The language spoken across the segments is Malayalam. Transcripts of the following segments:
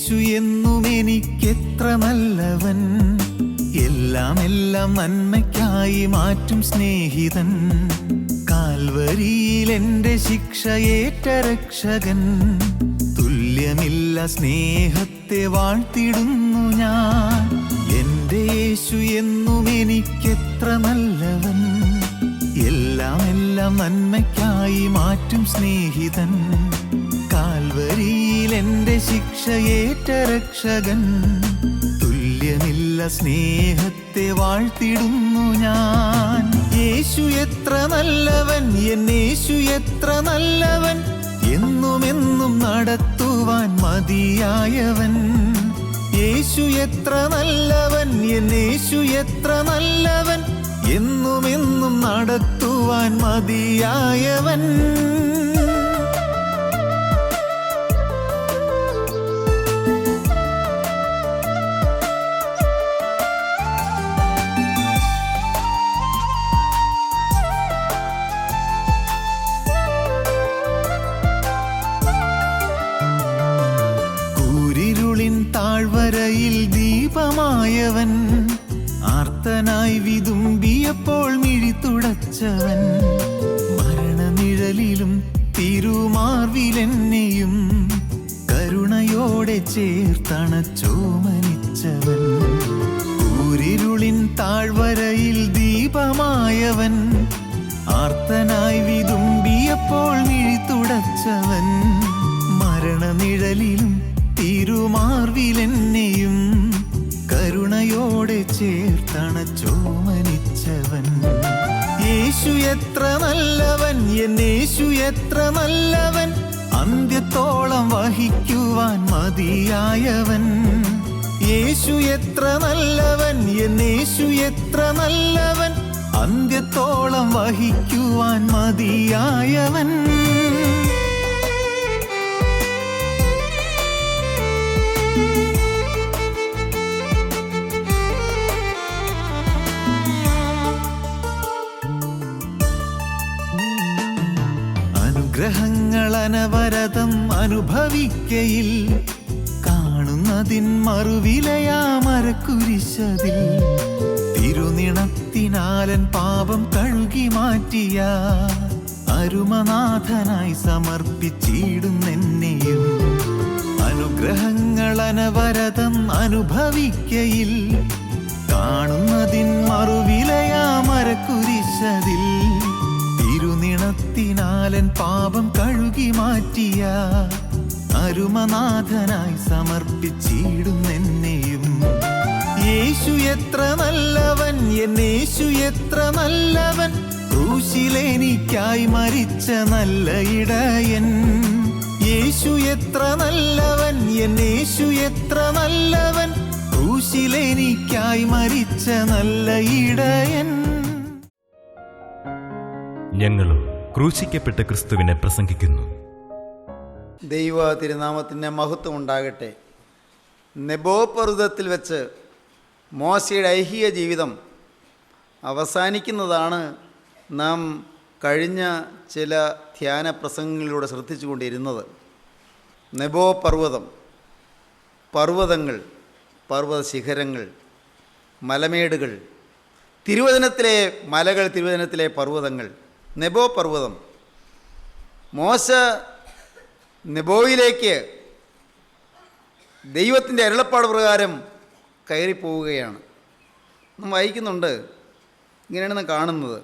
യേശു എന്നും എനിക്കെത്ര നല്ലവൻ, എല്ലാം നന്മയ്ക്കായി മാറ്റും സ്നേഹിതൻ. കാൽവരിയിൽ എൻ്റെ ശിക്ഷയേറ്റ രക്ഷകൻ, തുല്യമില്ല സ്നേഹത്തെ വാഴ്ത്തിടുന്നു ഞാൻ. എൻ്റെ യേശു എന്നും എനിക്കെത്ര നല്ലവൻ, എല്ലാം നന്മയ്ക്കായി മാറ്റും സ്നേഹിതൻ. കാൽവരിയിൽ എൻ്റെ ശിക്ഷയേറ്റ രക്ഷകൻ, തുല്യമില്ല സ്നേഹത്തെ വാഴ്ത്തിടുന്നു ഞാൻ. യേശു എത്ര നല്ലവൻ, എന്നേശു എത്ര നല്ലവൻ, എന്നുമെന്നും നടത്തുവാൻ മതിയായവൻ. യേശു എത്ര നല്ലവൻ, എന്നേശു എത്ര നല്ലവൻ, എന്നുമെന്നും നടത്തുവാൻ മതിയായവൻ. താഴ്വരയിൽ ദീപമായവൻ, ആർത്തനായി വിതുമ്പിയപ്പോൾ മിഴി തുടച്ചവൻ. മരണനിഴലിലും തിരുമാർവിലെന്നെയും കരുണയോടെ ചേർത്തണച്ചോമനിച്ചവൻ. കൂരിരുളിൻ താഴ്വരയിൽ ദീപമായവൻ, ആർത്തനായി വിതുമ്പിയപ്പോൾ മിഴി തുടച്ചവൻ. മരണനിഴലിലും തിരുമാർവിലെന്നെയും കരുണയോടെ ചേർത്തണച്ചോമനിച്ചവൻ. യേശു എത്ര നല്ലവൻ, എന്നേശു എത്ര നല്ലവൻ, അന്ത്യത്തോളം വഹിക്കുവാൻ മതിയായവൻ. യേശു എത്ര നല്ലവൻ, എന്നേശു എത്ര നല്ലവൻ, അന്ത്യത്തോളം വഹിക്കുവാൻ മതിയായവൻ. അനുഗ്രഹങ്ങൾ അനവരതം അനുഭവിക്കയിൽ, കാണുന്നതിൻ മറുവിലയാമരക്കുരിശതിൽ. തിരുനിണത്തിനാലൻ പാപം കഴുകി മാറ്റിയ അരുമനാഥനായി സമർപ്പിച്ചിടുന്നെന്നെയും. അനുഗ്രഹങ്ങൾ അനവരതം അനുഭവിക്കയിൽ, കാണുന്നതിൻ മറുവിലയാമരക്കുരിശതിൽ. തിരുനിണത്തിനാലൻ പാപം കഴുകി മാറ്റിയ അരുമനാഥനായി സമർപ്പിച്ചിടുന്നെന്നെയും. യേശു എത്ര നല്ലവൻ, എന്നേശു എത്ര നല്ലവൻ, ക്രൂശിലെനിക്കായി മരിച്ച നല്ല ഇടയൻ. യേശു എത്ര നല്ലവൻ, എന്നേശു എത്ര നല്ലവൻ, ക്രൂശിലെനിക്കായി മരിച്ച നല്ല ഇടയൻ. ഞങ്ങളും ക്രൂശിക്കപ്പെട്ട ക്രിസ്തുവിനെ പ്രസംഗിക്കുന്നു. ദൈവ തിരുനാമത്തിൻ്റെ മഹത്വം ഉണ്ടാകട്ടെ. നെബോ പർവ്വതത്തിൽ വെച്ച് മോശയുടെ ഐഹിക ജീവിതം അവസാനിക്കുന്നതാണ് നാം കഴിഞ്ഞ ചില ധ്യാന പ്രസംഗങ്ങളിലൂടെ ശ്രദ്ധിച്ചുകൊണ്ടിരുന്നത്. നെബോ പർവ്വതം, പർവ്വതങ്ങൾ, പർവ്വത ശിഖരങ്ങൾ, മലമേടുകൾ, തിരുവചനത്തിലെ മലകൾ, തിരുവചനത്തിലെ പർവ്വതങ്ങൾ. നെബോ പർവ്വതം. മോശ നെബോയിലേക്ക് ദൈവത്തിൻ്റെ അരുളപ്പാട് പ്രകാരം കയറിപ്പോവുകയാണ്. നാം വായിക്കുന്നുണ്ട്, ഇങ്ങനെയാണ് നാം കാണുന്നത്.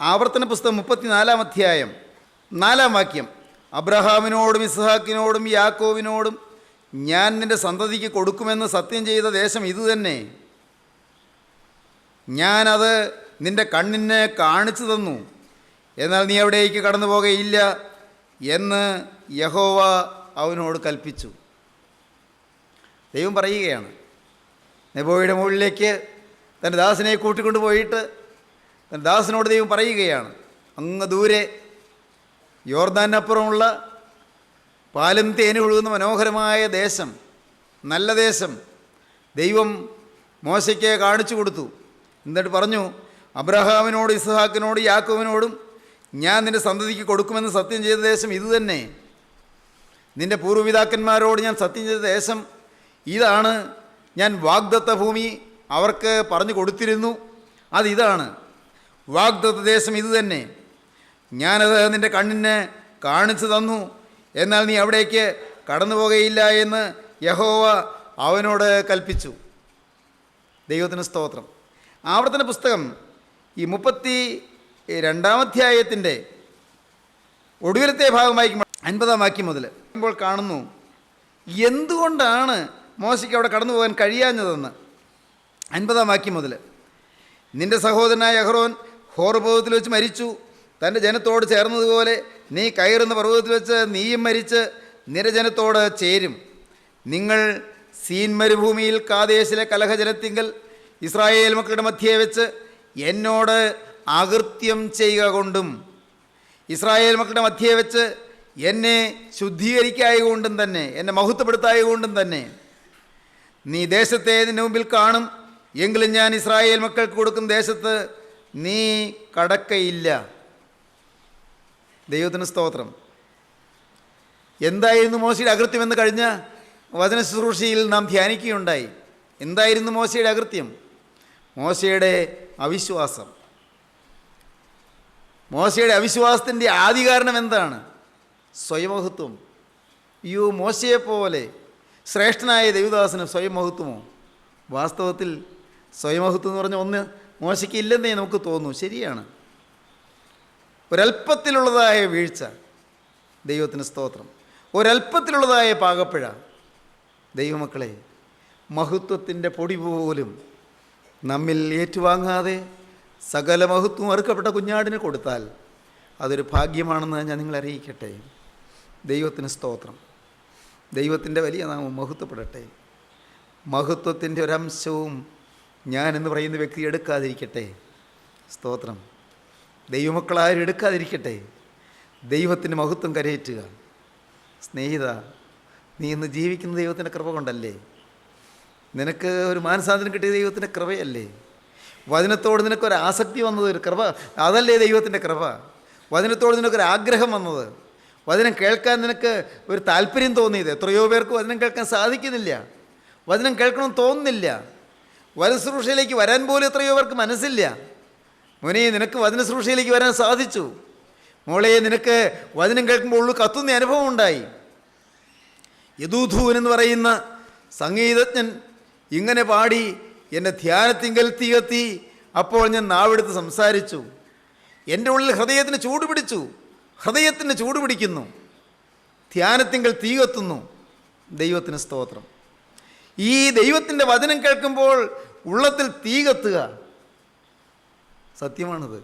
ആവർത്തന പുസ്തകം 34-ാം അധ്യായം 4-ാം വാക്യം. അബ്രഹാമിനോടും ഇസ്ഹാക്കിനോടും യാക്കോവിനോടും ഞാൻ നിൻ്റെ സന്തതിക്ക് കൊടുക്കുമെന്ന് സത്യം ചെയ്ത ദേശം ഇതുതന്നെ. ഞാനത് നിൻ്റെ കണ്ണിനെ കാണിച്ചു തന്നു, എന്നാൽ നീ അവിടേക്ക് കടന്നു പോകുകയില്ല എന്ന് യഹോവ അവനോട് കൽപ്പിച്ചു. ദൈവം പറയുകയാണ്, നെബോയുടെ മുകളിലേക്ക് തൻ്റെ ദാസനെ കൂട്ടിക്കൊണ്ടു പോയിട്ട് തൻ്റെ ദാസനോട് ദൈവം പറയുകയാണ്, അങ്ങ് ദൂരെ യോർദാനപ്പുറമുള്ള പാലും തേനും ഒഴുകുന്ന മനോഹരമായ ദേശം, നല്ല ദേശം ദൈവം മോശയ്ക്ക് കാണിച്ചു കൊടുത്തു. എന്നിട്ട് പറഞ്ഞു, അബ്രഹാമിനോട് ഇസ്ഹാക്കിനോട് യാക്കോവിനോടും ഞാൻ നിൻ്റെ സന്തതിക്ക് കൊടുക്കുമെന്ന് സത്യം ചെയ്ത ദേശം ഇതുതന്നെ. നിന്റെ പൂർവ്വപിതാക്കന്മാരോട് ഞാൻ സത്യം ചെയ്ത ദേശം ഇതാണ്. ഞാൻ വാഗ്ദത്ത ഭൂമി അവർക്ക് പറഞ്ഞു കൊടുത്തിരുന്നു. അതിതാണ് വാഗ്ദത്ത ദേശം, ഇത് തന്നെ. ഞാനത് നിൻ്റെ കണ്ണിന് കാണിച്ചു തന്നു, എന്നാൽ നീ അവിടേക്ക് കടന്നു പോകുകയില്ല എന്ന് യഹോവ അവനോട് കൽപ്പിച്ചു. ദൈവത്തിന് സ്തോത്രം. ആവർത്തന പുസ്തകം ഈ 32-ാം അധ്യായത്തിൻ്റെ ഒടുവിലത്തെ ഭാഗം വായിക്കുമ്പോൾ 50-ാം വാക്യം മുതൽ ഇപ്പോൾ കാണുന്നു എന്തുകൊണ്ടാണ് മോശയ്ക്ക് അവിടെ കടന്നു പോകാൻ കഴിയാഞ്ഞതെന്ന്. 50-ാം വാക്യം മുതൽ, നിൻ്റെ സഹോദരനായ അഹ്റോൻ ഹോർ പർവ്വതത്തിൽ വെച്ച് മരിച്ചു. തൻ്റെ ജനത്തോട് ചേർന്നതുപോലെ നീ കയറുന്ന പർവ്വതത്തിൽ വെച്ച് നീയും മരിച്ച് നിരജനത്തോട് ചേരും. നിങ്ങൾ സീൻ മരുഭൂമിയിൽ കാദേശിലെ കലഹജലത്തിങ്കൽ ഇസ്രായേൽ മക്കളുടെ മധ്യേ വെച്ച് എന്നോട് അകൃത്യം ചെയ്യുക കൊണ്ടും ഇസ്രായേൽ മക്കളുടെ മധ്യേ വെച്ച് എന്നെ ശുദ്ധീകരിക്കായതുകൊണ്ടും തന്നെ, എന്നെ മഹത്വപ്പെടുത്തായതുകൊണ്ടും തന്നെ നീ ദേശത്തെ നിന്റെ മുമ്പിൽ കാണും. എങ്കിലും ഞാൻ ഇസ്രായേൽ മക്കൾക്ക് കൊടുക്കുന്ന ദേശത്ത് നീ കടക്കയില്ല. ദൈവത്തിന് സ്തോത്രം. എന്തായിരുന്നു മോശയുടെ അകൃത്യം എന്ന് കഴിഞ്ഞ വചന ശുശ്രൂഷയിൽ നാം ധ്യാനിക്കുകയുണ്ടായി. എന്തായിരുന്നു മോശയുടെ അകൃത്യം? മോശയുടെ അവിശ്വാസം. മോശയുടെ അവിശ്വാസത്തിൻ്റെ ആദികാരണം എന്താണ്? സ്വയമഹത്വം. അയ്യോ, മോശയെപ്പോലെ ശ്രേഷ്ഠനായ ദൈവദാസന് സ്വയമഹത്വമോ? വാസ്തവത്തിൽ സ്വയമഹത്വം എന്ന് പറഞ്ഞ ഒന്ന് മോശയ്ക്ക് ഇല്ലെന്നേ നമുക്ക് തോന്നുന്നു. ശരിയാണ്, ഒരല്പത്തിലുള്ളതായ വീഴ്ച. ദൈവത്തിന് സ്തോത്രം. ഒരല്പത്തിലുള്ളതായ പാകപ്പിഴ. ദൈവമക്കളെ, മഹത്വത്തിൻ്റെ പൊടി പോലും നമ്മിൽ ഏറ്റുവാങ്ങാതെ സകല മഹത്വം അറുക്കപ്പെട്ട കുഞ്ഞാടിന് കൊടുത്താൽ അതൊരു ഭാഗ്യമാണെന്ന് ഞാൻ നിങ്ങളെ അറിയിക്കട്ടെ. ദൈവത്തിന് സ്തോത്രം. ദൈവത്തിൻ്റെ വലിയ നാമം മഹത്വപ്പെടട്ടെ. മഹത്വത്തിൻ്റെ ഒരംശവും ഞാനെന്ന് പറയുന്ന വ്യക്തി എടുക്കാതിരിക്കട്ടെ. സ്തോത്രം. ദൈവമക്കളാരും എടുക്കാതിരിക്കട്ടെ. ദൈവത്തിൻ്റെ മഹത്വം കരയേറ്റുക. സ്നേഹിത, നീ ഇന്ന് ജീവിക്കുന്ന ദൈവത്തിൻ്റെ കൃപ കൊണ്ടല്ലേ? നിനക്ക് ഒരു മാനസാന്തരം കിട്ടിയ ദൈവത്തിൻ്റെ കൃപയല്ലേ? വചനത്തോട് നിനക്കൊരു ആസക്തി വന്നത് ഒരു കൃപ, അതല്ലേ ദൈവത്തിൻ്റെ കൃപ? വചനത്തോട് നിനക്കൊരു ആഗ്രഹം വന്നത്, വചനം കേൾക്കാൻ നിനക്ക് ഒരു താല്പര്യം തോന്നിയത്. എത്രയോ പേർക്ക് വചനം കേൾക്കാൻ സാധിക്കുന്നില്ല, വചനം കേൾക്കണമെന്ന് തോന്നുന്നില്ല. വചനശുശ്രൂഷയിലേക്ക് വരാൻ പോലും എത്രയോ പേർക്ക് മനസ്സില്ല. മോനെ, നിനക്ക് വചനശുശ്രൂഷയിലേക്ക് വരാൻ സാധിച്ചു. മോളെ, നിനക്ക് വചനം കേൾക്കുമ്പോൾ ഉള്ളു കത്തുന്ന അനുഭവം ഉണ്ടായി. യദൂഥൂൻ എന്ന് പറയുന്ന സംഗീതജ്ഞൻ ഇങ്ങനെ പാടി, എൻ്റെ ധ്യാനത്തിങ്കൽ തീ കത്തി, അപ്പോൾ ഞാൻ നാവെടുത്ത് സംസാരിച്ചു. എൻ്റെ ഉള്ളിൽ ഹൃദയത്തിന് ചൂട് പിടിച്ചു. ഹൃദയത്തിന് ചൂട് പിടിക്കുന്നു. ധ്യാനത്തിങ്കൽ തീ കത്തുന്നു. ദൈവത്തിന് സ്തോത്രം. ഈ ദൈവത്തിൻ്റെ വചനം കേൾക്കുമ്പോൾ ഉള്ളത്തിൽ തീ കത്തുക സത്യമാണത്.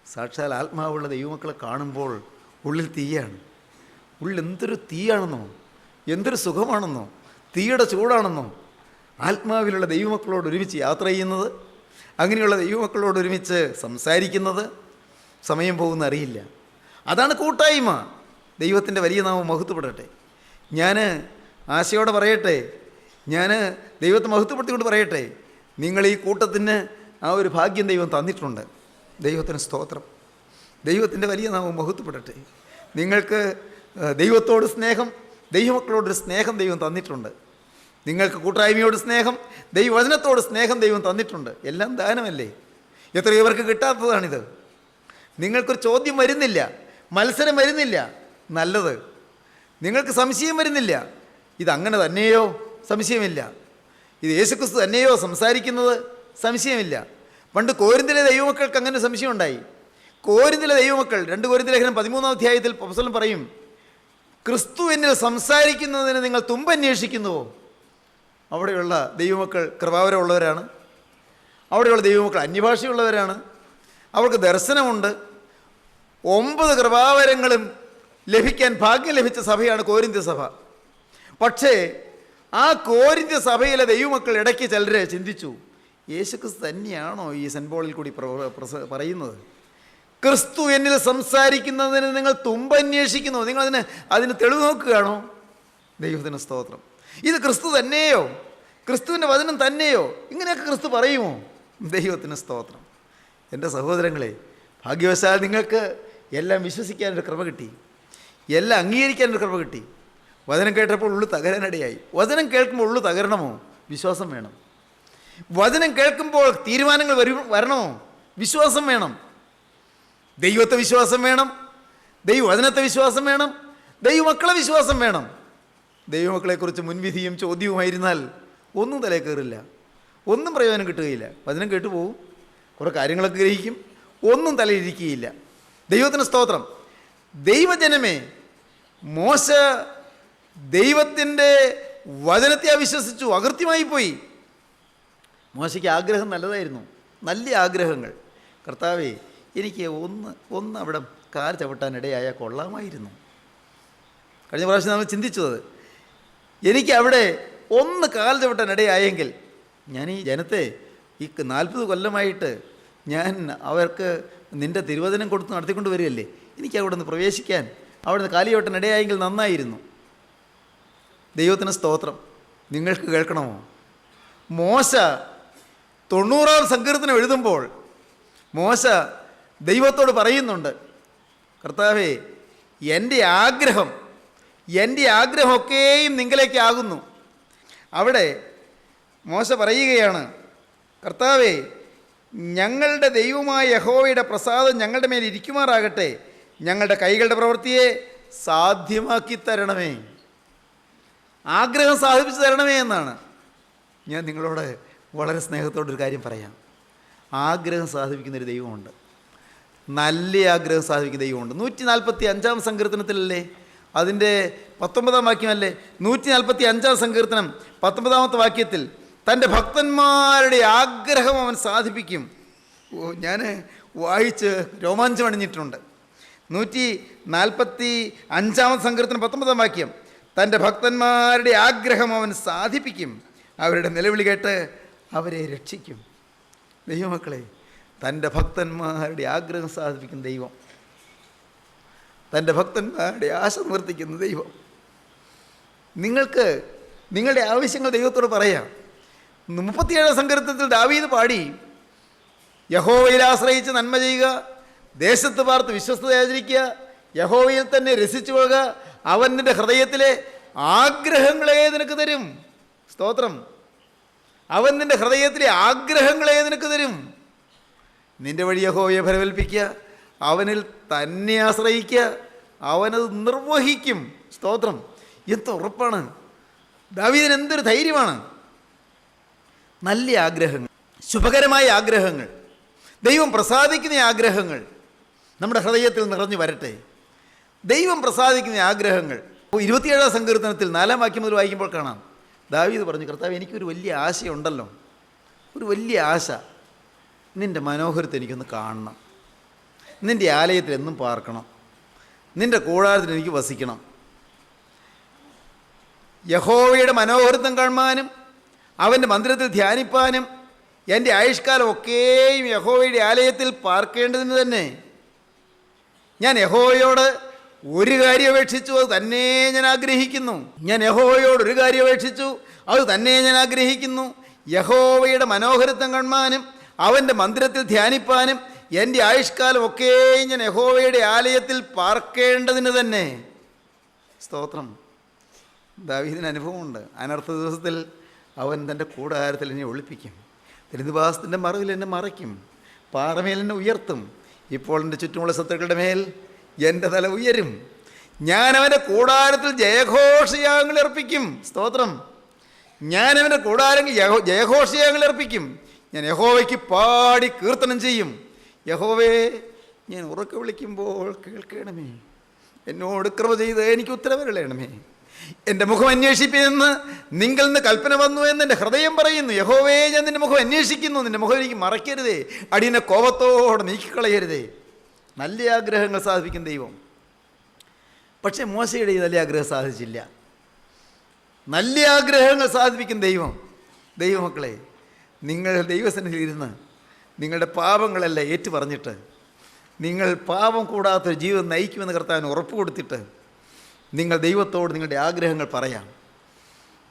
സാക്ഷാൽ ആത്മാവുള്ള ദൈവമക്കളെ കാണുമ്പോൾ ഉള്ളിൽ തീയാണ്. ഉള്ളിൽ എന്തൊരു തീയാണെന്നോ, എന്തൊരു സുഖമാണെന്നോ, തീയുടെ ചൂടാണെന്നോ. ആത്മാവിലുള്ള ദൈവമക്കളോട് ഒരുമിച്ച് യാത്ര ചെയ്യുന്നത്, അങ്ങനെയുള്ള ദൈവമക്കളോട് ഒരുമിച്ച് സംസാരിക്കുന്നത്, സമയം പോകുന്ന അറിയില്ല. അതാണ് കൂട്ടായ്മ. ദൈവത്തിൻ്റെ വലിയ നാമം മഹത്വപ്പെടട്ടെ. ഞാൻ ആശയോടെ പറയട്ടെ, ഞാൻ ദൈവത്തെ മഹത്വപ്പെടുത്തിക്കൊണ്ട് പറയട്ടെ, നിങ്ങൾ ഈ കൂട്ടത്തിന് ആ ഒരു ഭാഗ്യം ദൈവം തന്നിട്ടുണ്ട്. ദൈവത്തിന് സ്തോത്രം. ദൈവത്തിൻ്റെ വലിയ നാമം മഹത്വപ്പെടട്ടെ. നിങ്ങൾക്ക് ദൈവത്തോട് സ്നേഹം, ദൈവമക്കളോടൊരു സ്നേഹം ദൈവം തന്നിട്ടുണ്ട്. നിങ്ങൾക്ക് കൂട്ടായ്മയോട് സ്നേഹം, ദൈവവചനത്തോട് സ്നേഹം ദൈവം തന്നിട്ടുണ്ട്. എല്ലാം ദാനമല്ലേ? എത്രയോ പേർക്ക് കിട്ടാത്തതാണിത്. നിങ്ങൾക്കൊരു ചോദ്യം വരുന്നില്ല, മത്സരം വരുന്നില്ല. നല്ലത്. നിങ്ങൾക്ക് സംശയം വരുന്നില്ല, ഇതങ്ങനെ തന്നെയോ? സംശയമില്ല. ഇത് യേശുക്രിസ്തു തന്നെയോ സംസാരിക്കുന്നത്? സംശയമില്ല. പണ്ട് കോരിന്തിലെ ദൈവമക്കൾക്ക് അങ്ങനെ സംശയം ഉണ്ടായി. കോരിന്തിലെ ദൈവമക്കൾ 2 കൊരിന്ത്യർ ലേഖനം 13-ാം അധ്യായത്തിൽ അപ്പോസ്തലൻ പറയും, ക്രിസ്തു എന്നിൽ സംസാരിക്കുന്നതിന് നിങ്ങൾ തുമ്പന്വേഷിക്കുന്നുവോ? അവിടെയുള്ള ദൈവമക്കൾ കൃപാവരമുള്ളവരാണ്. അവിടെയുള്ള ദൈവമക്കൾ അന്യഭാഷയുള്ളവരാണ്. അവർക്ക് ദർശനമുണ്ട്. 9 കൃപാവരങ്ങളും ലഭിക്കാൻ ഭാഗ്യം ലഭിച്ച സഭയാണ് കോരിന്ത്യ സഭ. പക്ഷേ ആ കോരിന്ത്യ സഭയിലെ ദൈവമക്കൾ ഇടയ്ക്ക് ചിലരെ ചിന്തിച്ചു, യേശുക്രിസ്തു തന്നെയാണോ ഈ സെൻറ്റ് പോളിൽ കൂടി പറയുന്നത്? ക്രിസ്തു എന്നിൽ സംസാരിക്കുന്നതിന് നിങ്ങൾ തുമ്പന്വേഷിക്കുന്നു. നിങ്ങൾ അതിന് തെളിവ് നോക്കുകയാണോ? ദൈവത്തിന് സ്തോത്രം. ഇത് ക്രിസ്തു തന്നെയോ? ക്രിസ്തുവിൻ്റെ വചനം തന്നെയോ? ഇങ്ങനെയൊക്കെ ക്രിസ്തു പറയുമോ? ദൈവത്തിന് സ്തോത്രം. എൻ്റെ സഹോദരങ്ങളെ, ഭാഗ്യവശാൽ നിങ്ങൾക്ക് എല്ലാം വിശ്വസിക്കാനൊരു കൃപ കിട്ടി, എല്ലാം അംഗീകരിക്കാനൊരു കൃപ കിട്ടി. വചനം കേട്ടപ്പോൾ ഉള്ളു തകരാനിടയായി. വചനം കേൾക്കുമ്പോൾ ഉള്ളു തകരണമോ? വിശ്വാസം വേണം. വചനം കേൾക്കുമ്പോൾ തീരുമാനങ്ങൾ വരണമോ? വിശ്വാസം വേണം. ദൈവത്തെ വിശ്വാസം വേണം, ദൈവവചനത്തെ വിശ്വാസം വേണം, ദൈവമക്കളെ വിശ്വാസം വേണം. ദൈവമക്കളെക്കുറിച്ച് മുൻവിധിയും ചോദ്യവുമായിരുന്നാൽ ഒന്നും തലേ കയറില്ല, ഒന്നും പ്രയോജനം കിട്ടുകയില്ല. വചനം കേട്ടുപോകും, കുറേ കാര്യങ്ങളൊക്കെ ഗ്രഹിക്കും, ഒന്നും തലയിരിക്കുകയില്ല. ദൈവത്തിന് സ്തോത്രം. ദൈവജനമേ, മോശ ദൈവത്തിൻ്റെ വചനത്തെ അവിശ്വസിച്ചു, അകൃത്യമായി പോയി. മോശയ്ക്ക് ആഗ്രഹം നല്ലതായിരുന്നു, നല്ല ആഗ്രഹങ്ങൾ. കർത്താവേ, എനിക്ക് ഒന്ന് അവിടെ കാൽ ചവിട്ടാനിടയായ കൊള്ളാമായിരുന്നു. കഴിഞ്ഞ പ്രാവശ്യം നമ്മൾ ചിന്തിച്ചത്, എനിക്ക് അവിടെ ഒന്ന് കാൽ ചവിട്ടാനിടയായെങ്കിൽ, ഞാൻ ഈ ജനത്തെ ഈ 40 കൊല്ലമായിട്ട് ഞാൻ അവർക്ക് നിൻ്റെ തിരുവചനം കൊടുത്ത് നടത്തിക്കൊണ്ട് വരികയല്ലേ, എനിക്ക് അവിടെ നിന്ന് പ്രവേശിക്കാൻ, അവിടെ നിന്ന് കാലി ചവിട്ടാനിടയായെങ്കിൽ നന്നായിരുന്നു. ദൈവത്തിന് സ്തോത്രം. നിങ്ങൾക്ക് കേൾക്കണമോ? മോശ 90-ാം സങ്കീർത്തനം എഴുതുമ്പോൾ മോശ ദൈവത്തോട് പറയുന്നുണ്ട്, കർത്താവേ, എൻ്റെ ആഗ്രഹമൊക്കെയും നിങ്ങളിലേക്കാകുന്നു. അവിടെ മോശ പറയുകയാണ്, കർത്താവേ, ഞങ്ങളുടെ ദൈവമായ യഹോവയുടെ പ്രസാദം ഞങ്ങളുടെ മേൽ ഇരിക്കുമാറാകട്ടെ, ഞങ്ങളുടെ കൈകളുടെ പ്രവൃത്തിയെ സാധ്യമാക്കി തരണമേ. ആഗ്രഹം സാധിപ്പിച്ചു തരണമേ എന്നാണ്. ഞാൻ നിങ്ങളോട് വളരെ സ്നേഹത്തോടൊരു കാര്യം പറയാം. ആഗ്രഹം സാധിപ്പിക്കുന്നൊരു ദൈവമുണ്ട്, നല്ല ആഗ്രഹം സാധിക്കുന്ന ദൈവമുണ്ട്. 145-ാം സങ്കീർത്തനത്തിലല്ലേ, അതിൻ്റെ 19-ാം വാക്യമല്ലേ, 145-ാം സങ്കീർത്തനം 19-ാമത്തെ വാക്യത്തിൽ തൻ്റെ ഭക്തന്മാരുടെ ആഗ്രഹം അവൻ സാധിപ്പിക്കും. ഞാൻ വായിച്ച് രോമാഞ്ചമണിഞ്ഞിട്ടുണ്ട്. 145-ാമത്തെ സങ്കീർത്തനം 19-ാം വാക്യം, തൻ്റെ ഭക്തന്മാരുടെ ആഗ്രഹം അവൻ സാധിപ്പിക്കും, അവരുടെ നിലവിളി കേട്ട് അവരെ രക്ഷിക്കും. ദൈവമക്കളെ, തൻ്റെ ഭക്തന്മാരുടെ ആഗ്രഹം സാധിപ്പിക്കുന്ന ദൈവം, തൻ്റെ ഭക്തന്മാരുടെ ആശ നിവർത്തിക്കുന്ന ദൈവം. നിങ്ങൾക്ക് നിങ്ങളുടെ ആവശ്യങ്ങൾ ദൈവത്തോട് പറയാം. 37-ാം സങ്കീർത്തനത്തിൽ ദാവീദ് പാടി, യഹോവയിൽ ആശ്രയിച്ച് നന്മ ചെയ്യുക, ദേശത്ത് പാർത്ത് വിശ്വസ്തത ആചരിക്കുക, യഹോവയിൽ തന്നെ രസിച്ചു കൊള്ളുക, അവൻ നിൻ്റെ ഹൃദയത്തിലെ ആഗ്രഹങ്ങളെ നിനക്ക് തരും. സ്തോത്രം. അവൻ നിൻ്റെ ഹൃദയത്തിലെ ആഗ്രഹങ്ങളെ നിനക്ക് തരും. നിൻ്റെ വഴി യഹോവയെ ഫലമേൽപ്പിക്കുക, അവനിൽ തന്നെ ആശ്രയിക്കുക, അവനത് നിർവഹിക്കും. സ്തോത്രം. എന്ത് ഉറപ്പാണ്! ദാവീദിന് എന്തൊരു ധൈര്യമാണ്! നല്ല ആഗ്രഹങ്ങൾ, ശുഭകരമായ ആഗ്രഹങ്ങൾ, ദൈവം പ്രസാദിക്കുന്ന ആഗ്രഹങ്ങൾ നമ്മുടെ ഹൃദയത്തിൽ നിറഞ്ഞു വരട്ടെ. ദൈവം പ്രസാദിക്കുന്ന ആഗ്രഹങ്ങൾ. 27-ാം സങ്കീർത്തനത്തിൽ 4-ാം വാക്യം മുതൽ വായിക്കുമ്പോൾ കാണാം, ദാവീദ് പറഞ്ഞു, കർത്താവ്, എനിക്കൊരു വലിയ ആശയുണ്ടല്ലോ, ഒരു വലിയ ആശ. നിൻ്റെ മനോഹരത്തെ എനിക്കൊന്ന് കാണണം, നിൻ്റെ ആലയത്തിൽ എന്നും പാർക്കണം, നിൻ്റെ കൂടാരത്തിൽ എനിക്ക് വസിക്കണം. യഹോവയുടെ മനോഹരത്വം കാണുവാനും അവൻ്റെ മന്ദിരത്തിൽ ധ്യാനിപ്പാനും എൻ്റെ ആയുഷ്കാലം ഒക്കെയും യഹോവയുടെ ആലയത്തിൽ പാർക്കേണ്ടതിന് തന്നെ ഞാൻ യഹോവയോട് ഒരു കാര്യം അപേക്ഷിച്ചു, അത് തന്നെ ഞാൻ ആഗ്രഹിക്കുന്നു. ഞാൻ യഹോവയോട് ഒരു കാര്യം അപേക്ഷിച്ചു, അത് തന്നെ ഞാൻ ആഗ്രഹിക്കുന്നു. യഹോവയുടെ മനോഹരത്വം കാണുവാനും അവൻ്റെ മന്ദിരത്തിൽ ധ്യാനിപ്പാനും എൻ്റെ ആയുഷ്കാലം ഒക്കെയും ഞാൻ യഹോവയുടെ ആലയത്തിൽ പാർക്കേണ്ടതിന് തന്നെ. സ്തോത്രം. ദാവീദിന് അനുഭവമുണ്ട്. അനർത്ഥ ദിവസത്തിൽ അവൻ തൻ്റെ കൂടാരത്തിൽ എന്നെ ഒളിപ്പിക്കും, തിരുനിവാസത്തിൻ്റെ മറവിൽ എന്നെ മറയ്ക്കും, പാറമേൽ എന്നെ ഉയർത്തും. ഇപ്പോൾ എൻ്റെ ചുറ്റുമുള്ള ശത്രുക്കളുടെ മേൽ എൻ്റെ തല ഉയരും. ഞാൻ അവൻ്റെ കൂടാരത്തിൽ ജയഘോഷയാഗങ്ങൾ അർപ്പിക്കും. സ്തോത്രം. ഞാൻ അവൻ്റെ കൂടാരങ്ങൾ ജയഘോഷയാഗങ്ങൾ അർപ്പിക്കും. ഞാൻ യഹോവയ്ക്ക് പാടി കീർത്തനം ചെയ്യും. യഹോവേ, ഞാൻ ഉറക്കെ വിളിക്കുമ്പോൾ കേൾക്കണമേ, എന്നോട് കൃപ ചെയ്ത് എനിക്ക് ഉത്തരവരുളയണമേ. എൻ്റെ മുഖം അന്വേഷിപ്പിയെന്ന് നിങ്ങൾ നിന്ന് കൽപ്പന വന്നു എന്ന് എൻ്റെ ഹൃദയം പറയുന്നു. യഹോവേ, ഞാൻ നിൻ്റെ മുഖം അന്വേഷിക്കുന്നു, നിൻ്റെ മുഖം എനിക്ക് മറയ്ക്കരുതേ, അടിയനെ കോപത്തോടെ നീക്കിക്കളയരുതേ. നല്ല ആഗ്രഹങ്ങൾ സാധിക്കും ദൈവം. പക്ഷേ മോശയുടെ ഈ നല്ല ആഗ്രഹം സാധിച്ചില്ല. നല്ല ആഗ്രഹങ്ങൾ സാധിപ്പിക്കും ദൈവം. ദൈവമക്കളെ, നിങ്ങൾ ദൈവസന്നിധിയിൽ ഇരുന്ന് നിങ്ങളുടെ പാപങ്ങളെല്ലാം ഏറ്റു പറഞ്ഞിട്ട്, നിങ്ങൾ പാപം കൂടാത്തൊരു ജീവിതം നയിക്കുമെന്ന് കർത്താവിന് ഉറപ്പ് കൊടുത്തിട്ട് നിങ്ങൾ ദൈവത്തോട് നിങ്ങളുടെ ആഗ്രഹങ്ങൾ പറയാം.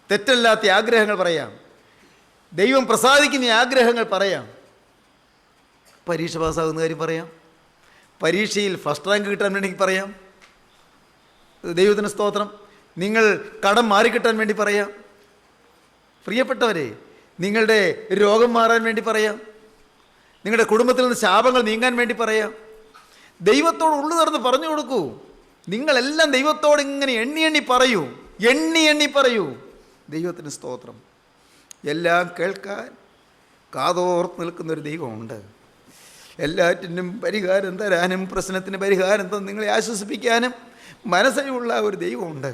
തെറ്റല്ലാത്ത ആഗ്രഹങ്ങൾ പറയാം. ദൈവം പ്രസാദിക്കുന്ന ആഗ്രഹങ്ങൾ പറയാം. പരീക്ഷ പാസ്സാകുന്ന കാര്യം പറയാം. പരീക്ഷയിൽ ഫസ്റ്റ് റാങ്ക് കിട്ടാൻ വേണ്ടി പറയാം. ദൈവത്തിന് സ്തോത്രം. നിങ്ങൾ കടം മാറിക്കിട്ടാൻ വേണ്ടി പറയാം. പ്രിയപ്പെട്ടവരെ, നിങ്ങളുടെ രോഗം മാറാൻ വേണ്ടി പറയാം. നിങ്ങളുടെ കുടുംബത്തിൽ നിന്ന് ശാപങ്ങൾ നീങ്ങാൻ വേണ്ടി പറയാം. ദൈവത്തോട് ഉള്ളു തുറന്ന് പറഞ്ഞു കൊടുക്കൂ. നിങ്ങളെല്ലാം ദൈവത്തോട് ഇങ്ങനെ എണ്ണി എണ്ണി പറയൂ. ദൈവത്തിന് സ്തോത്രം. എല്ലാം കേൾക്കാൻ കാതോർത്ത് നിൽക്കുന്നൊരു ദൈവമുണ്ട്. എല്ലാറ്റിനും പരിഹാരം തരാനും പ്രശ്നത്തിന് പരിഹാരം തന്ന് നിങ്ങളെ ആശ്വസിപ്പിക്കാനും മനസ്സിലുള്ള ഒരു ദൈവമുണ്ട്.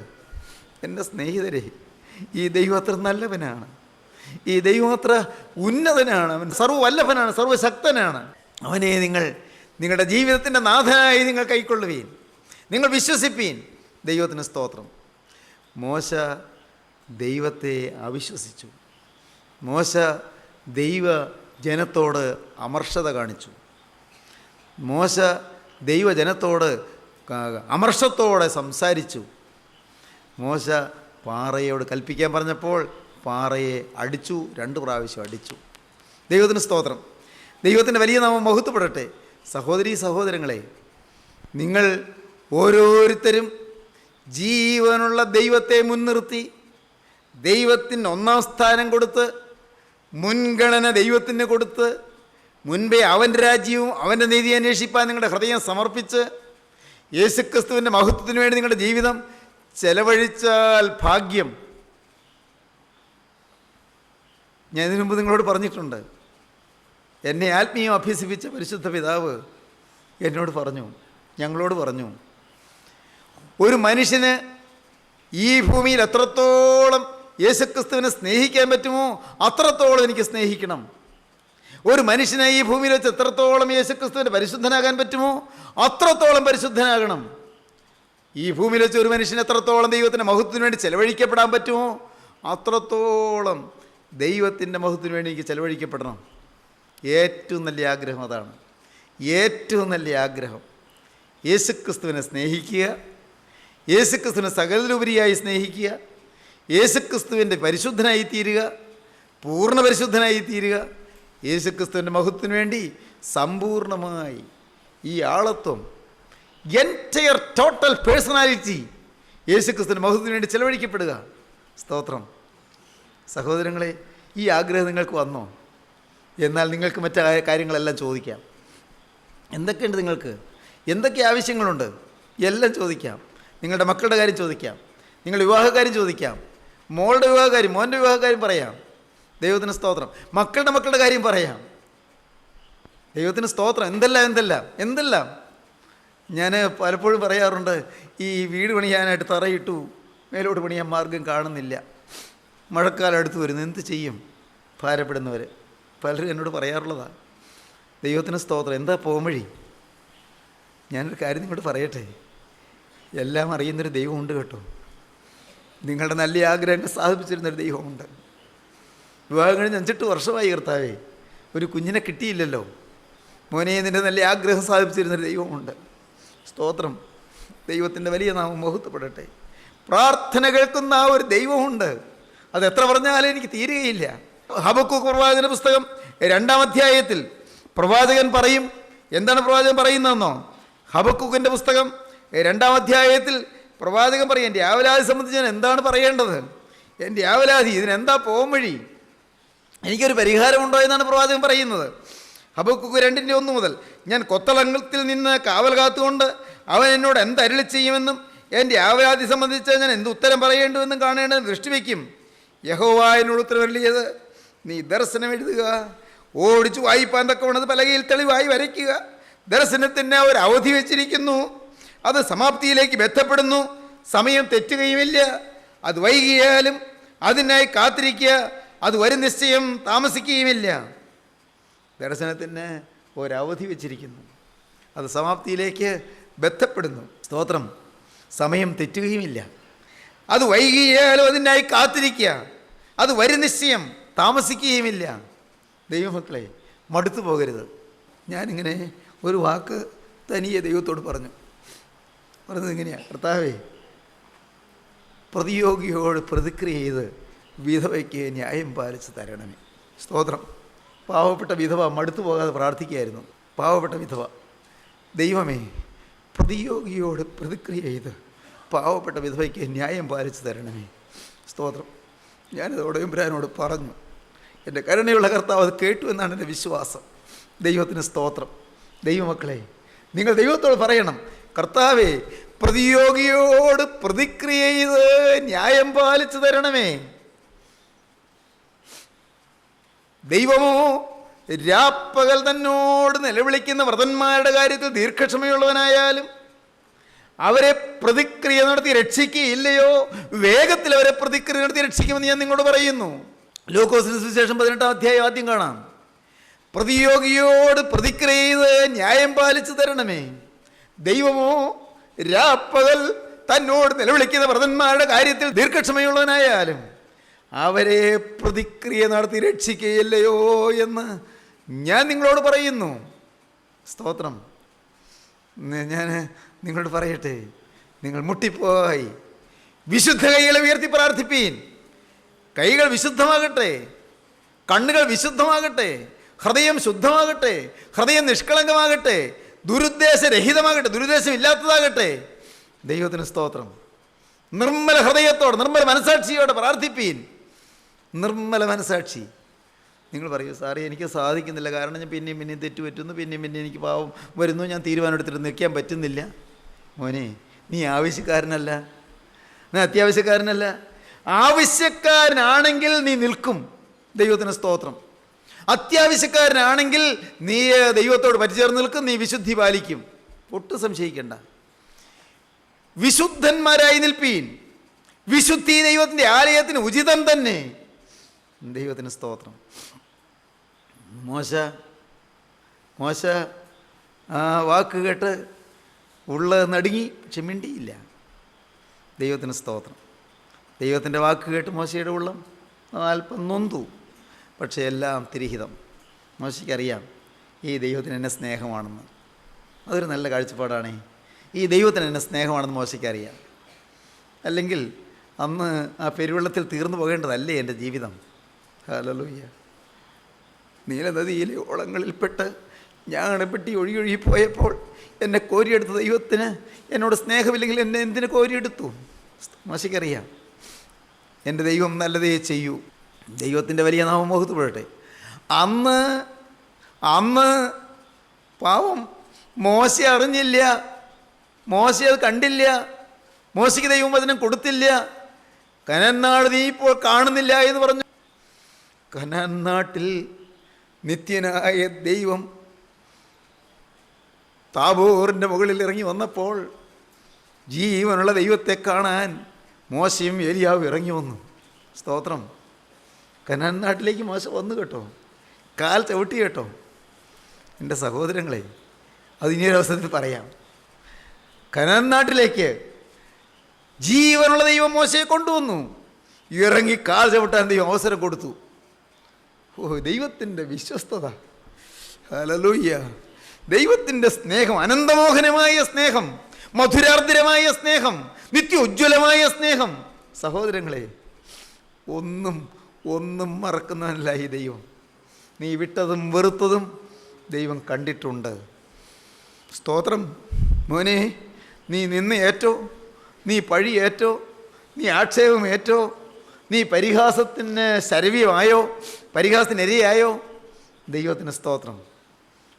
എൻ്റെ സ്നേഹിതരെ, ഈ ദൈവം അത്ര നല്ലവനാണ്. ഈ ദൈവം അത്ര ഉന്നതനാണ്. അവൻ സർവ്വവല്ലഭനാണ്, സർവ്വശക്തനാണ്. അവനെ നിങ്ങളുടെ ജീവിതത്തിൻ്റെ നാഥനായി നിങ്ങൾ കൈക്കൊള്ളുവീൻ, നിങ്ങൾ വിശ്വസിപ്പീൻ. ദൈവത്തിന് സ്തോത്രം. മോശ ദൈവത്തെ അവിശ്വസിച്ചു. മോശ ദൈവ ജനത്തോട് അമർഷത കാണിച്ചു. മോശ ദൈവജനത്തോട് അമർഷത്തോടെ സംസാരിച്ചു. മോശ പാറയോട് കൽപ്പിക്കാൻ പറഞ്ഞപ്പോൾ പാറയെ അടിച്ചു, 2 പ്രാവശ്യം അടിച്ചു. ദൈവത്തിന് സ്തോത്രം. ദൈവത്തിൻ്റെ വലിയ നാമം മഹത്വപ്പെടട്ടെ. സഹോദരീ സഹോദരങ്ങളെ, നിങ്ങൾ ഓരോരുത്തരും ജീവനുള്ള ദൈവത്തെ മുൻനിർത്തി ദൈവത്തിന് 1-ാം സ്ഥാനം കൊടുത്ത്, മുൻഗണന ദൈവത്തിന് കൊടുത്ത്, മുൻപേ അവൻ്റെ രാജ്യവും അവൻ്റെ നീതി അന്വേഷിപ്പാൻ നിങ്ങളുടെ ഹൃദയം സമർപ്പിച്ച് യേശുക്രിസ്തുവിൻ്റെ മഹത്വത്തിന് വേണ്ടി നിങ്ങളുടെ ജീവിതം ചെലവഴിച്ചാൽ ഭാഗ്യം. ഞാൻ ഇതിനു മുമ്പ് നിങ്ങളോട് പറഞ്ഞിട്ടുണ്ട്. എന്നെ ആത്മീയം അഭ്യസിപ്പിച്ച പരിശുദ്ധ പിതാവ് എന്നോട് പറഞ്ഞു, ഞങ്ങളോട് പറഞ്ഞു, ഒരു മനുഷ്യന് ഈ ഭൂമിയിൽ എത്രത്തോളം യേശുക്രിസ്തുവിനെ സ്നേഹിക്കാൻ പറ്റുമോ അത്രത്തോളം എനിക്ക് സ്നേഹിക്കണം. ഒരു മനുഷ്യനെ ഈ ഭൂമിയിൽ വെച്ച് എത്രത്തോളം യേശുക്രിസ്തുവിൻ്റെ പരിശുദ്ധനാകാൻ പറ്റുമോ അത്രത്തോളം പരിശുദ്ധനാകണം. ഈ ഭൂമിയിൽ വെച്ച് ഒരു മനുഷ്യന് എത്രത്തോളം ദൈവത്തിൻ്റെ മഹത്വത്തിന് വേണ്ടി ചെലവഴിക്കപ്പെടാൻ പറ്റുമോ അത്രത്തോളം ദൈവത്തിൻ്റെ മഹത്വത്തിന് വേണ്ടി എനിക്ക് ചെലവഴിക്കപ്പെടണം. ഏറ്റവും നല്ല ആഗ്രഹം അതാണ്. ഏറ്റവും നല്ല ആഗ്രഹം യേശുക്രിസ്തുവിനെ സ്നേഹിക്കുക, യേശുക്രിസ്തുവിനെ സകലത്തിലുപരിയായി സ്നേഹിക്കുക, യേശുക്രിസ്തുവിൻ്റെ പരിശുദ്ധനായി തീരുക, പൂർണ്ണ പരിശുദ്ധനായി തീരുക, യേശുക്രിസ്തുവിൻ്റെ മഹത്വത്തിന് വേണ്ടി സമ്പൂർണ്ണമായി ഈ ആളത്വം, എൻറ്റയർ ടോട്ടൽ പേഴ്സണാലിറ്റി യേശുക്രിസ്തുവിൻ്റെ മഹത്വത്തിന് വേണ്ടി ചെലവഴിക്കപ്പെടുക. സ്തോത്രം. സഹോദരങ്ങളെ, ഈ ആഗ്രഹം നിങ്ങൾക്ക് വന്നോ? എന്നാൽ നിങ്ങൾക്ക് മറ്റു കാര്യങ്ങളെല്ലാം ചോദിക്കാം. എന്തൊക്കെയുണ്ട് നിങ്ങൾക്ക്? എന്തൊക്കെ ആവശ്യങ്ങളുണ്ട്? എല്ലാം ചോദിക്കാം. നിങ്ങളുടെ മക്കളുടെ കാര്യം ചോദിക്കാം, നിങ്ങളുടെ വിവാഹകാര്യം ചോദിക്കാം, മോളുടെ വിവാഹകാര്യം, മോൻ്റെ വിവാഹകാര്യം പറയാം. ദൈവത്തിന് സ്തോത്രം. മക്കളുടെ കാര്യം പറയാം. ദൈവത്തിന് സ്തോത്രം. എന്തെല്ലാം ഞാൻ പലപ്പോഴും പറയാറുണ്ട്, ഈ വീട് പണിയാനായിട്ട് തറയിട്ടു, മേലോട്ട് പണിയാൻ മാർഗം കാണുന്നില്ല, മഴക്കാലം അടുത്ത് വരുന്നു, എന്ത് ചെയ്യും? ഭാരപ്പെടുന്നവർ പലരും എന്നോട് പറയാറുള്ളതാണ്. ദൈവത്തിന് സ്തോത്രം. എന്താ പോംവഴി? ഞാനൊരു കാര്യം നിങ്ങളോട് പറയട്ടെ. എല്ലാം അറിയുന്നൊരു ദൈവമുണ്ട് കേട്ടോ. നിങ്ങളുടെ നല്ല ആഗ്രഹങ്ങൾ സാധിപ്പിച്ചിരുന്നൊരു ദൈവമുണ്ട്. വിവാഹം കഴിഞ്ഞ് 5-8 വർഷമായി കർത്താവേ, ഒരു കുഞ്ഞിനെ കിട്ടിയില്ലല്ലോ. മോനെ, നിൻ്റെ നല്ല ആഗ്രഹം സാധിപ്പിച്ചിരുന്നൊരു ദൈവമുണ്ട്. സ്തോത്രം. ദൈവത്തിൻ്റെ വലിയ നാമം മഹത്വപ്പെടട്ടെ. പ്രാർത്ഥന കേൾക്കുന്ന ആ ഒരു ദൈവമുണ്ട്. അത് എത്ര പറഞ്ഞാലും എനിക്ക് തീരുകയില്ല. ഹബക്കൂക്ക് പ്രവാചകന്റെ പുസ്തകം 2-ാം അധ്യായത്തിൽ പ്രവാചകൻ പറയും. എന്താണ് പ്രവാചകൻ പറയുന്നതെന്നോ? ഹബക്കൂക്കിൻ്റെ പുസ്തകം 2-ാം അധ്യായത്തിൽ പ്രവാചകൻ പറയും, എൻ്റെ ആവലാതി സംബന്ധിച്ച് ഞാൻ എന്താണ് പറയേണ്ടത്? എൻ്റെ ആവലാതി, ഇതിനെന്താ പോംവഴി? എനിക്കൊരു പരിഹാരമുണ്ടോ എന്നാണ് പ്രവാചകൻ പറയുന്നത്. ഹബക്കൂക്ക് 2:1 മുതൽ, ഞാൻ കൊത്തളത്തിൽ നിന്ന് കാവൽ കാത്തുകൊണ്ട് അവൻ എന്നോട് എന്തരുളി ചെയ്യുമെന്നും എൻ്റെ ആവലാതി സംബന്ധിച്ച് ഞാൻ എന്ത് ഉത്തരം പറയേണ്ടുവെന്നും കാണേണ്ടത് ദൃഷ്ടി വയ്ക്കും. യഹോവ എന്നോട് ഉത്തരവരുളിയത്, നീ ദർശനം എഴുതുക, ഓടിച്ചു വായിപ്പാൻ തക്കവണ്ണത് പലകയിൽ തെളിവായി വരയ്ക്കുക. ദർശനത്തിന് ഒരു അവധി വെച്ചിരിക്കുന്നു, അത് സമാപ്തിയിലേക്ക് ബന്ധപ്പെടുന്നു, സമയം തെറ്റുകയുമില്ല. അത് വൈകിയാലും അതിനായി കാത്തിരിക്കുക, അത് വരും നിശ്ചയം താമസിക്കുകയുമില്ല. ദർശനത്തിന് ഒരവധി വെച്ചിരിക്കുന്നു, അത് സമാപ്തിയിലേക്ക് ബന്ധപ്പെടുന്നു. സ്തോത്രം. സമയം തെറ്റുകയുമില്ല. അത് വൈകിയാലും അതിനായി കാത്തിരിക്കുക, അത് വരും നിശ്ചയം താമസിക്കുകയുമില്ല. ദൈവമക്കളെ, മടുത്തു പോകരുത്. ഞാനിങ്ങനെ ഒരു വാക്ക് തനിയെ ദൈവത്തോട് പറഞ്ഞത് ഇങ്ങനെയാണ്, കർത്താവേ, പ്രതിയോഗിയോട് പ്രതിക്രിയ ചെയ്ത് വിധവയ്ക്ക് ന്യായം പാലിച്ച് തരണമേ. സ്തോത്രം. പാവപ്പെട്ട വിധവ മടുത്തു പോകാതെ പ്രാർത്ഥിക്കുകയായിരുന്നു. പാവപ്പെട്ട വിധവ, ദൈവമേ, പ്രതിയോഗിയോട് പ്രതിക്രിയ ചെയ്ത് പാവപ്പെട്ട വിധവയ്ക്ക് ന്യായം പാലിച്ചു തരണമേ. സ്തോത്രം. ഞാനിത് ഉടയമ്പുരാനോട് പറഞ്ഞു. എൻ്റെ കരുണയുള്ള കർത്താവ് അത് കേട്ടു എന്നാണ് എൻ്റെ വിശ്വാസം. ദൈവത്തിന് സ്തോത്രം. ദൈവമക്കളെ, നിങ്ങൾ ദൈവത്തോട് പറയണം, കർത്താവേ, പ്രതിയോഗിയോട് പ്രതിക്രിയ ചെയ്ത് ന്യായം പാലിച്ചു തരണമേ. ദൈവമോ രാപ്പകൽ തന്നോട് നിലവിളിക്കുന്ന വ്രതന്മാരുടെ കാര്യത്തിൽ ദീർഘക്ഷമയുള്ളവനായാലും അവരെ പ്രതിക്രിയ നടത്തി രക്ഷിക്കുകയില്ലയോ? വേഗത്തിൽ അവരെ പ്രതിക്രിയ നടത്തി രക്ഷിക്കുമെന്ന് ഞാൻ നിങ്ങളോട് പറയുന്നു. ലൂക്കോസിന് സുവിശേഷം 18-ാം അധ്യായം ആദ്യം കാണാം. പ്രതിയോഗിയോട് പ്രതിക്രിയ ചെയ്ത് ന്യായം പാലിച്ചു തരണമേ. ദൈവമോ രാപ്പകൽ തന്നോട് നിലവിളിക്കുന്ന വ്രതന്മാരുടെ കാര്യത്തിൽ ദീർഘക്ഷമയുള്ളവനായാലും അവരെ പ്രതിക്രിയ നടത്തി രക്ഷിക്കുകയില്ലയോ എന്ന് ഞാൻ നിങ്ങളോട് പറയുന്നു. സ്തോത്രം. ഞാൻ നിങ്ങളോട് പറയട്ടെ, നിങ്ങൾ മുട്ടിപ്പോയി. വിശുദ്ധ കൈകളെ ഉയർത്തി പ്രാർത്ഥിപ്പീൻ. കൈകൾ വിശുദ്ധമാകട്ടെ, കണ്ണുകൾ വിശുദ്ധമാകട്ടെ, ഹൃദയം ശുദ്ധമാകട്ടെ, ഹൃദയം നിഷ്കളങ്കമാകട്ടെ, ദുരുദ്ദേശരഹിതമാകട്ടെ, ദുരുദ്ദേശമില്ലാത്തതാകട്ടെ. ദൈവത്തിന് സ്തോത്രം. നിർമ്മല ഹൃദയത്തോടെ, നിർമ്മല മനസാക്ഷിയോടെ പ്രാർത്ഥിപ്പീൻ. നിർമ്മല മനസാക്ഷി. നിങ്ങൾ പറയൂ, സാറേ എനിക്ക് സാധിക്കുന്നില്ല, കാരണം ഞാൻ പിന്നെയും തെറ്റു പറ്റുന്നു, പിന്നെയും എനിക്ക് പാവം വരുന്നു, ഞാൻ തീരുമാനം എടുത്തിട്ട് നിൽക്കാൻ പറ്റുന്നില്ല. മോനെ, നീ ആവശ്യക്കാരനല്ല, നീ അത്യാവശ്യക്കാരനല്ല. ആവശ്യക്കാരനാണെങ്കിൽ നീ നിൽക്കും. ദൈവത്തിന് സ്തോത്രം. അത്യാവശ്യക്കാരനാണെങ്കിൽ നീ ദൈവത്തോട് പറ്റിച്ചേർന്ന് നിൽക്കും, നീ വിശുദ്ധി പാലിക്കും. ഒട്ടും സംശയിക്കണ്ട. വിശുദ്ധന്മാരായി നിൽപ്പീൻ. വിശുദ്ധി ദൈവത്തിൻ്റെ ആലയത്തിന് ഉചിതം തന്നെ. ദൈവത്തിന് സ്തോത്രം. മോശ ആ വാക്ക് കേട്ട് ഉള്ളത് നടുങ്ങി, പക്ഷെ മിണ്ടിയില്ല. ദൈവത്തിന് സ്തോത്രം. ദൈവത്തിൻ്റെ വാക്ക് കേട്ട് മോശയുടെ ഉള്ളം അല്പം നൊന്തു, പക്ഷേ എല്ലാം തിരിഹിതം. മോശയ്ക്കറിയാം ഈ ദൈവത്തിന് എന്നെ സ്നേഹമാണെന്ന്. അതൊരു നല്ല കാഴ്ചപ്പാടാണ്. ഈ ദൈവത്തിന് എന്നെ സ്നേഹമാണെന്ന് മോശയ്ക്കറിയാം. അല്ലെങ്കിൽ അന്ന് ആ പെരുവെള്ളത്തിൽ തീർന്നു പോകേണ്ടതല്ലേ എൻ്റെ ജീവിതം. ഹല്ലേലൂയ. നീലനദിയിലെ ഓളങ്ങളിൽപ്പെട്ട് ഞാൻ അണപ്പെട്ടി ഒഴുകി പോയപ്പോൾ എന്നെ കോരിയെടുത്ത ദൈവത്തിന് എന്നോട് സ്നേഹമില്ലെങ്കിൽ എന്നെ എന്തിനു കോരിയെടുത്തു? മോശയ്ക്കറിയാം എൻ്റെ ദൈവം നല്ലതേ ചെയ്യൂ. ദൈവത്തിൻ്റെ വലിയ നാമം മുഖത്തുപെടട്ടെ. അന്ന് പാവം മോശ അറിഞ്ഞില്ല, മോശ അത് കണ്ടില്ല, മോശയ്ക്ക് ദൈവം വചനം കൊടുത്തില്ല. കനാൻ നാട് നീ ഇപ്പോൾ കാണുന്നില്ല എന്ന് പറഞ്ഞു. കനാൻ നാട്ടിൽ നിത്യനായ ദൈവം താബോറിൻ്റെ മുകളിൽ ഇറങ്ങി വന്നപ്പോൾ ജീവനുള്ള ദൈവത്തെ കാണാൻ മോശയും ഏലിയാവും ഇറങ്ങി വന്നു. സ്തോത്രം. കനാൻ നാട്ടിലേക്ക് മോശ വന്നു കേട്ടോ, കാൽ ചവിട്ടി കേട്ടോ. എൻ്റെ സഹോദരങ്ങളെ, അത് ഇനിയൊരവസരത്തിൽ പറയാം. കനാൻ നാട്ടിലേക്ക് ജീവനുള്ള ദൈവം മോശയെ കൊണ്ടുവന്നു. ഇറങ്ങി കാൽ ചവിട്ടാൻ ദൈവം അവസരം കൊടുത്തു. ദൈവത്തിൻ്റെ വിശ്വസ്തത. ഹല്ലേലൂയ. ദൈവത്തിൻ്റെ സ്നേഹം, അനന്തമോഹനമായ സ്നേഹം, മധുരാർദ്രമായ സ്നേഹം, നിത്യോജ്വലമായ സ്നേഹം. സഹോദരങ്ങളെ, ഒന്നും മറക്കുന്നവനല്ല ഈ ദൈവം. നീ വിട്ടതും വെറുത്തതും ദൈവം കണ്ടിട്ടുണ്ട്. സ്തോത്രം. മോനെ, നീ നിന്ന് ഏറ്റോ, നീ പഴി ഏറ്റോ, നീ ആക്ഷേപം ഏറ്റോ, നീ പരിഹാസത്തിന് ശരവ്യമായോ, പരിഹാസത്തിന് ഇരയായോ, ദൈവത്തിന് സ്തോത്രം.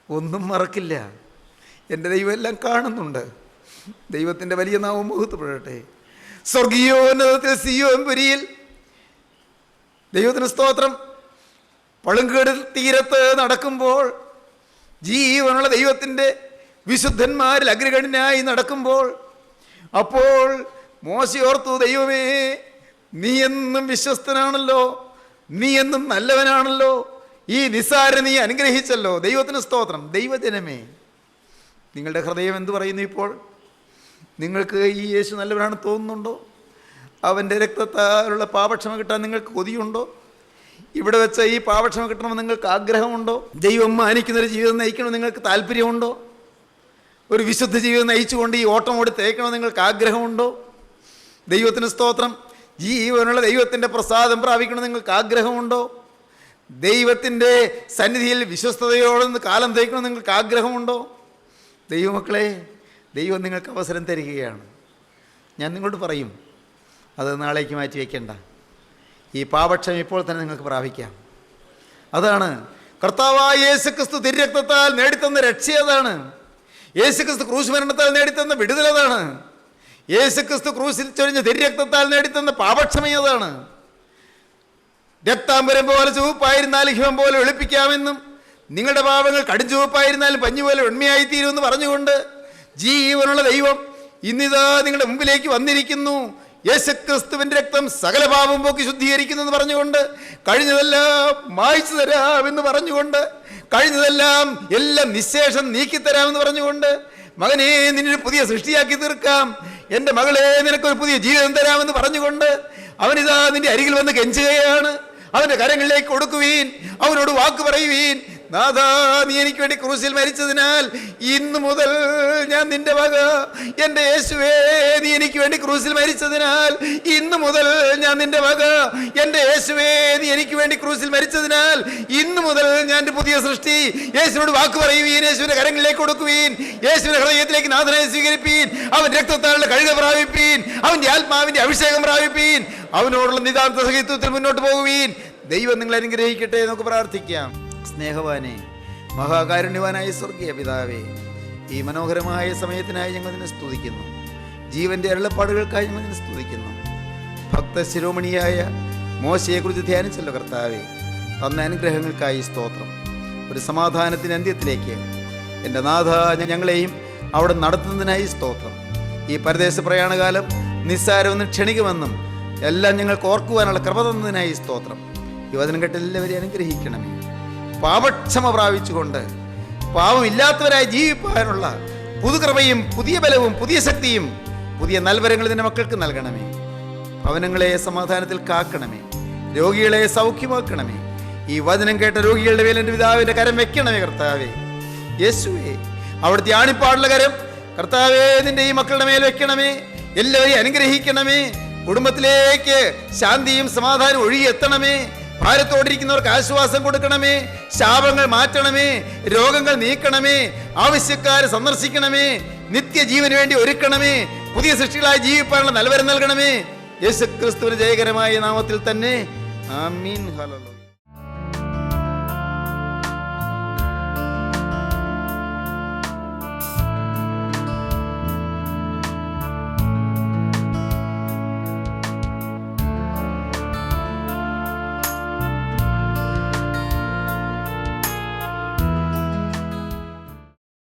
ഒന്നും മറക്കില്ല. എൻ്റെ ദൈവം എല്ലാം കാണുന്നുണ്ട്. ദൈവത്തിൻ്റെ വലിയ നാമം മുഖത്തുപെടട്ടെ. സ്വർഗീയോന്നതത്തിൽ സിയോൻ പുരിയിൽ ദൈവത്തിന് സ്തോത്രം. പളുങ്കടൽ തീരത്ത് നടക്കുമ്പോൾ, ജീവനുള്ള ദൈവത്തിൻ്റെ വിശുദ്ധന്മാരിൽ അഗ്രഗണ്യനായി നടക്കുമ്പോൾ, അപ്പോൾ മോശയോർത്തു, ദൈവമേ, നീ എന്നും വിശ്വസ്തനാണല്ലോ, നീ എന്നും നല്ലവനാണല്ലോ, ഈ നിസ്സാരനെ നീ അനുഗ്രഹിച്ചല്ലോ. ദൈവത്തിന് സ്തോത്രം. ദൈവജനമേ, നിങ്ങളുടെ ഹൃദയം എന്തു പറയുന്നു ഇപ്പോൾ? നിങ്ങൾക്ക് ഈ യേശു നല്ലവനാണെന്ന് തോന്നുന്നുണ്ടോ? അവൻ്റെ രക്തത്താലുള്ള പാപക്ഷമ കിട്ടാൻ നിങ്ങൾക്ക് കൊതിയുണ്ടോ? ഇവിടെ വെച്ച് ഈ പാപക്ഷമ കിട്ടണമെന്ന് നിങ്ങൾക്ക് ആഗ്രഹമുണ്ടോ? ദൈവം മാനിക്കുന്നൊരു ജീവിതം നയിക്കണമെന്ന് നിങ്ങൾക്ക് താല്പര്യമുണ്ടോ? ഒരു വിശുദ്ധ ജീവിതം നയിച്ചുകൊണ്ട് ഈ ഓട്ടം ഓടി തേക്കണമെന്ന് നിങ്ങൾക്ക് ആഗ്രഹമുണ്ടോ? ദൈവത്തിന് സ്തോത്രം. ജീവനുള്ള ദൈവത്തിൻ്റെ പ്രസാദം പ്രാപിക്കണമെന്ന് നിങ്ങൾക്ക് ആഗ്രഹമുണ്ടോ? ദൈവത്തിൻ്റെ സന്നിധിയിൽ വിശ്വസ്തയോടെ കാലം തേക്കണമെന്ന് നിങ്ങൾക്ക് ആഗ്രഹമുണ്ടോ? ദൈവമക്കളെ, ദൈവം നിങ്ങൾക്ക് അവസരം തരികയാണ്. ഞാൻ നിങ്ങളോട് പറയും, അത് നാളേക്ക് മാറ്റി വയ്ക്കേണ്ട. ഈ പാപക്ഷമ ഇപ്പോൾ തന്നെ നിങ്ങൾക്ക് പ്രാപിക്കാം. അതാണ് കർത്താവായ യേശുക്രിസ്തു തിരുരക്തത്താൽ നേടിത്തന്ന രക്ഷ. അതാണ് യേശുക്രിസ്തു ക്രൂശ് മരണത്താൽ നേടിത്തന്ന വിടുതലതാണ്. യേശുക്രിസ്തു ക്രൂശിൽ ചൊരിഞ്ഞ തിരുരക്തത്താൽ നേടിത്തന്ന പാപക്ഷമയതാണ്. രക്താംബരം പോലെ ചുവപ്പായിരുന്നാലും ഹിമം പോലെ വെളുപ്പിക്കാമെന്നും നിങ്ങളുടെ പാപങ്ങൾ കടും ചുവപ്പായിരുന്നാലും പഞ്ഞു പോലെ വെണ്മയായിത്തീരുമെന്ന് പറഞ്ഞുകൊണ്ട് ജീവനുള്ള ദൈവം ഇന്നിതാ നിങ്ങളുടെ മുമ്പിലേക്ക് വന്നിരിക്കുന്നു. യേശുക്രിസ്തുവിൻ്റെ രക്തം സകല പാപം പോക്കി ശുദ്ധീകരിക്കുന്നു എന്ന് പറഞ്ഞുകൊണ്ട്, കഴിഞ്ഞതെല്ലാം മായ്ച്ചു തരാമെന്ന് പറഞ്ഞുകൊണ്ട്, കഴിഞ്ഞതെല്ലാം എല്ലാം നിശേഷം നീക്കിത്തരാമെന്ന് പറഞ്ഞുകൊണ്ട്, മകനെ നിന്നൊരു പുതിയ സൃഷ്ടിയാക്കി തീർക്കാം, എൻ്റെ മകളെ നിനക്കൊരു പുതിയ ജീവിതം തരാമെന്ന് പറഞ്ഞുകൊണ്ട് അവനിതാ നിന്റെ അരികിൽ വന്ന് കെഞ്ചുകയാണ്. അവൻ്റെ കരങ്ങളിലേക്ക് കൊടുക്കുവീൻ, അവനോട് വാക്ക് പറയുവീൻ. നാഥാ, നീ എനിക്ക് വേണ്ടി ക്രൂശിൽ മരിച്ചതിനാൽ ഇന്നു മുതൽ ഞാൻ നിന്റെ വക. എൻ്റെ യേശുവേ, നീ എനിക്ക് വേണ്ടി ക്രൂശിൽ മരിച്ചതിനാൽ ഇന്നു മുതൽ ഞാൻ നിന്റെ വക. എൻ്റെ യേശുവേ, നീ എനിക്ക് വേണ്ടി ക്രൂശിൽ മരിച്ചതിനാൽ ഇന്നു മുതൽ ഞാൻ എൻ്റെ പുതിയ സൃഷ്ടി. യേശുവിനോട് വാക്ക് പറയുവീൻ, യേശുവിൻ്റെ കരങ്ങളിലേക്ക് കൊടുക്കുവീൻ, യേശുവിൻ്റെ ഹൃദയത്തിലേക്ക് നാഥനെ സ്വീകരിപ്പീൻ, അവൻ രക്തത്താലുള്ള കഴുക പ്രാപിപ്പീൻ, അവൻ്റെ ആത്മാവിൻ്റെ അഭിഷേകം പ്രാപിപ്പീൻ, അവനോടുള്ള നിതാന്ത സഹിത്വത്തിൽ മുന്നോട്ട് പോകുവീൻ. ദൈവം നിങ്ങളെ അനുഗ്രഹിക്കട്ടെ. നമുക്ക് പ്രാർത്ഥിക്കാം. സ്നേഹവാനെ, മഹാകാരുണ്യവാനായ സ്വർഗീയ പിതാവേ, ഈ മനോഹരമായ സമയത്തിനായി ഞങ്ങൾ നിന്നെ സ്തുതിക്കുന്നു. ജീവൻ്റെ അരുളപ്പാടുകൾക്കായി ഞങ്ങൾ നിന്നെ സ്തുതിക്കുന്നു. ഭക്തശിരോമണിയായ മോശയെക്കുറിച്ച് ധ്യാനിച്ചല്ലോ കർത്താവേ, തന്ന അനുഗ്രഹങ്ങൾക്കായി സ്തോത്രം. ഒരു സമാധാനത്തിൻ്റെ അന്ത്യത്തിലേക്ക് എൻ്റെ നാഥ ഞങ്ങളെയും അവിടെ നടത്തുന്നതിനായി സ്തോത്രം. ഈ പരദേശ പ്രയാണകാലം നിസ്സാരമെന്നും ക്ഷണികമെന്നും എല്ലാം ഞങ്ങൾക്ക് ഓർക്കുവാനുള്ള കൃപ തന്നതിനായി സ്തോത്രം. ഈ വചനം കേട്ട് എല്ലാവരെയും അനുഗ്രഹിക്കണമേ. പാപക്ഷമ പ്രാപിച്ചുകൊണ്ട് പാപമില്ലാത്തവരായി ജീവിപ്പാനുള്ള പുതുകൃപയും പുതിയ ബലവും പുതിയ ശക്തിയും പുതിയ നൽവരങ്ങൾ നിന്റെ മക്കൾക്ക് നൽകണമേ. ഭവനങ്ങളെ സമാധാനത്തിൽ കാക്കണമേ. രോഗികളെ സൗഖ്യമാക്കണമേ. ഈ വചനം കേട്ട രോഗികളുടെ മേൽ എൻ്റെ പിതാവിൻ്റെ കരം വെക്കണമേ കർത്താവേ. യേശുവേ, അവിടുത്തെ ആണിപ്പാടുള്ള കരം കർത്താവേ നിന്റെ ഈ മക്കളുടെ മേൽ വെക്കണമേ. എല്ലാവരെയും അനുഗ്രഹിക്കണമേ. കുടുംബത്തിലേക്ക് ശാന്തിയും സമാധാനവും ഒഴുകിയെത്തണമേ. ഭാരത്തോടിരിക്കുന്നവർക്ക് ആശ്വാസം കൊടുക്കണമേ. ശാപങ്ങൾ മാറ്റണമേ. രോഗങ്ങൾ നീക്കണമേ. ആവശ്യക്കാരെ സന്ദർശിക്കണമേ. നിത്യജീവന് വേണ്ടി ഒരുക്കണമേ. പുതിയ സൃഷ്ടികളായി ജീവിക്കാനുള്ള നൽവരം നൽകണമേ. യേശുക്രിസ്തുവിന്റെ ജയകരമായ നാമത്തിൽ തന്നെ ആമീൻ. ഹല്ലേലൂയ.